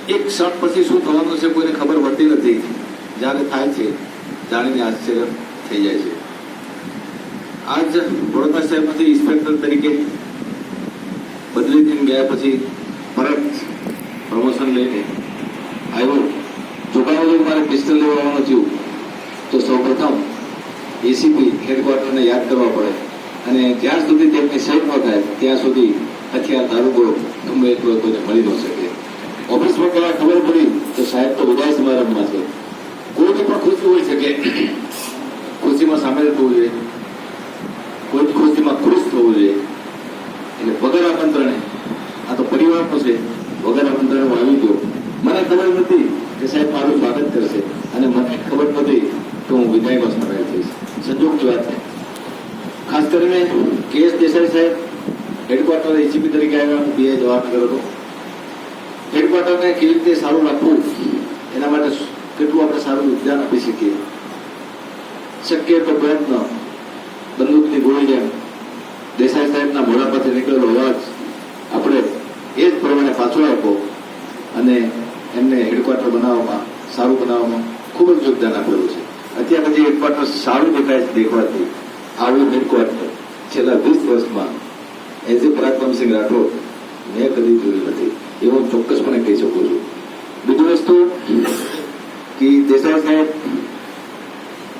એક ક્ષણ પછી શું થવાનું છે કોઈને ખબર પડતી નથી. જ્યારે થાય છે જાણીને આશ્ચર્ય થઈ જાય છે. આજ વડોદરા સાહેબમાંથી ઇન્સ્પેક્ટર તરીકે બદલી થઈને ગયા પછી પરત પ્રમોશન લઈને આવ્યો. જોગાણું મારે પિસ્તલ લેવાનું થયું તો સૌપ્રથમ એસીપી હેડક્વાર્ટરને યાદ કરવા પડે અને જ્યાં સુધી તેમની સહી ન થાય ત્યાં સુધી હથિયાર દારૂગોળો ગમે એટલો કોઈને મળી ન શકે. ઓફિસમાં પહેલા ખબર પડી તો સાહેબ તો વિદાય સમારંભમાં છે. કોઈની પણ ખુશી હોય શકે, ખુશીમાં સામેલ થવું જોઈએ, કોઈની ખુશીમાં ખુશ થવું જોઈએ. એટલે વગર આમંત્રણે, આ તો પરિવારનો છે, વગર આમંત્રણે હું આવી ગયો. મને ખબર નથી કે સાહેબ મારું સ્વાગત કરશે અને મને ખબર નથી કે હું વિદાયમાં સામેલ થઈશ. સંજોગની વાત છે. ખાસ કરીને કેએસ દેસાઈ સાહેબ હેડક્વાર્ટર એસીપી તરીકે આવ્યા. હું બીઆઈ જવાહરનગર હતો. હેડક્વાર્ટરને કેવી રીતે સારું રાખવું એના માટે કેટલું આપણે સારું યોગદાન આપી શકીએ. શક્ય તો પ્રયત્ન બંદૂકની ગોળી જેમ દેસાઈ સાહેબના મોઢા પરથી નીકળેલો અવાજ આપણે એ જ પ્રમાણે પાછો આપ્યો અને એમને હેડક્વાર્ટર બનાવવામાં, સારું બનાવવામાં ખૂબ જ યોગદાન આપેલું છે. અત્યાર પછી હેડક્વાર્ટર સારું દેખાય છે દેખવાથી. આવું હેડક્વાર્ટર છેલ્લા 20 વર્ષમાં એઝ એ પરાક્રમસિંહ રાઠોડ મેં કદી જોયું નથી એવું ચોક્કસપણે કહી શકું છું. બીજી વસ્તુ કે દેસાઈ સાહેબ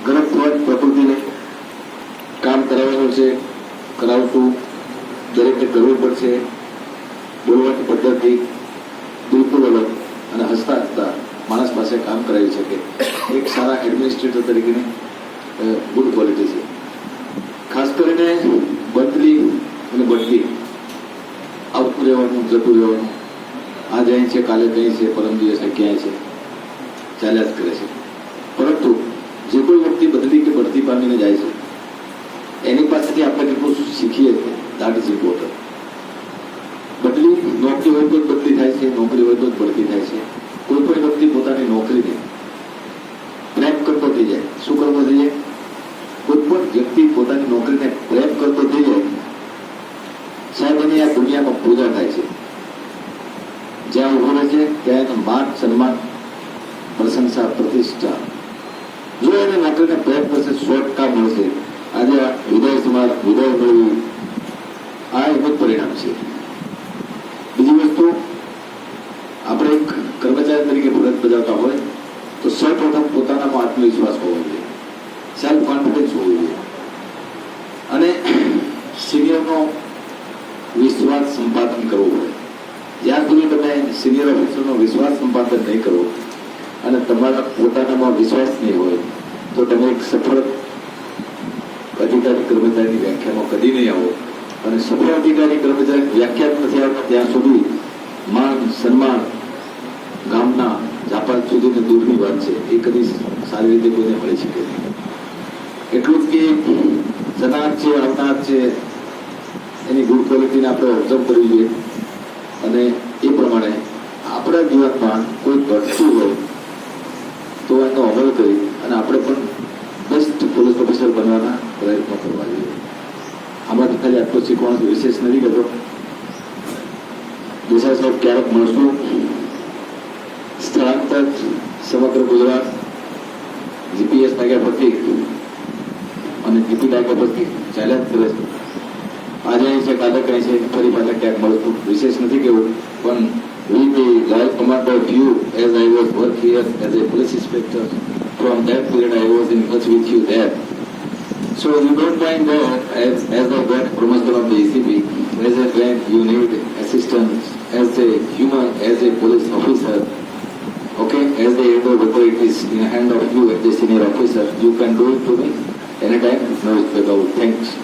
ગરમ થવાની પ્રકૃતિને કામ કરાવવાનું છે, કરાવતું દરેકને કરવું પડશે. બોલવાની પદ્ધતિ બિલકુલ અલગ અને હસતા હસતા માણસ પાસે કામ કરાવી શકે. એક સારા એડમિનિસ્ટ્રેટર તરીકેની ગુડ ક્વોલિટી છે. ખાસ કરીને બદલી અને બદલી આવતું રહેવાનું, જતું રહેવાનું. આજે અહીં છે, કાલે કંઈ છે, પરમ દિવસે ક્યાંય છે, ચાલ્યા જ કરે છે. પરંતુ જે કોઈ વ્યક્તિ બદલી કે બઢતી પામીને જાય છે એની પાસેથી આપણે કેટલું શીખીએ છીએ, દેટ ઇઝ ઇમ્પોર્ટન્ટ. બદલી નોકરી હોય તો જ બદલી થાય છે, નોકરી હોય તો જ બઢતી થાય છે. કોઈ પણ વ્યક્તિ પોતાની નોકરીને પ્રેમ કરતો થઈ જાય. શું કરતો થઈ જાય? કોઈ પણ વ્યક્તિ પોતાની નોકરીને પ્રેમ કરતો થઈ જાય સાહેબ એની આ દુનિયામાં પૂજા થાય છે. જ્યાં ઉભો રહે છે ત્યાં એનું માન, સન્માન, પ્રશંસા, પ્રતિષ્ઠા. જો એને નોકરીને પ્રેમ કરશે 100% મળશે. આજે આ વિદાય મળવી આ એનું જ પરિણામ છે. બીજી વસ્તુ, આપણે એક કર્મચારી તરીકે ફરજ બજાવતા હોય તો સૌપ્રથમ પોતાનામાં આત્મવિશ્વાસ હોવો જોઈએ, સેલ્ફ કોન્ફિડન્સ હોવો જોઈએ અને સિનિયરનો વિશ્વાસ સંપાદન કરવો પડે. જ્યાં સુધી તમે સિનિયર ઓફિસરનો વિશ્વાસ સંપાદન નહીં કરો અને તમારા પોતાનામાં વિશ્વાસ નહીં હોય તો તમે એક સફળ અધિકારી કર્મચારીની વ્યાખ્યામાં કદી નહીં આવો. અને સફળ અધિકારી કર્મચારી વ્યાખ્યા નથી આવતા ત્યાં સુધી માન, સન્માન ગામના જાપાન સુધીની દૂરની વાત છે. એ કદી સારી રીતે કોઈને મળી શકે નહીં. એટલું જ કે જનાર છે, આવનાર છે એની ગુડ ક્વોલિટીને આપણે ઓબ્ઝર્વ કરવી જોઈએ અને એ પ્રમાણે આપણા જીવનમાં કોઈ ઘટતું હોય તો એનો અમલ કરી અને આપણે પણ બેસ્ટ પોલીસ ઓફિસર બનવાના પ્રયત્નો કરવા જોઈએ. આમાંથી ખાલી આટલું શીખવાનું વિશેષ નથી કરતો. દેસાઈ સાહેબ ક્યારેક મળશું. સ્થળાંતર સમગ્ર ગુજરાત જીપીએસ નાગ્યા પરથી અને જીપી નાગ્યા પરથી ચાલ્યા જ કરે છે. આજે અહીં છે, કાલે કંઈ છે, ફરી પાછા ક્યાંક મળતું. વિશેષ નથી કેવું પણ we the loyal commander of you as I was work here as a police inspector. From that period I was in touch with you there. So you don't mind that as I got promotion of the ECP, as and when you need assistance as a human, as a police officer, okay, as the head of authorities in the hand of you as a senior officer, you can do it to me anytime, no without thanks.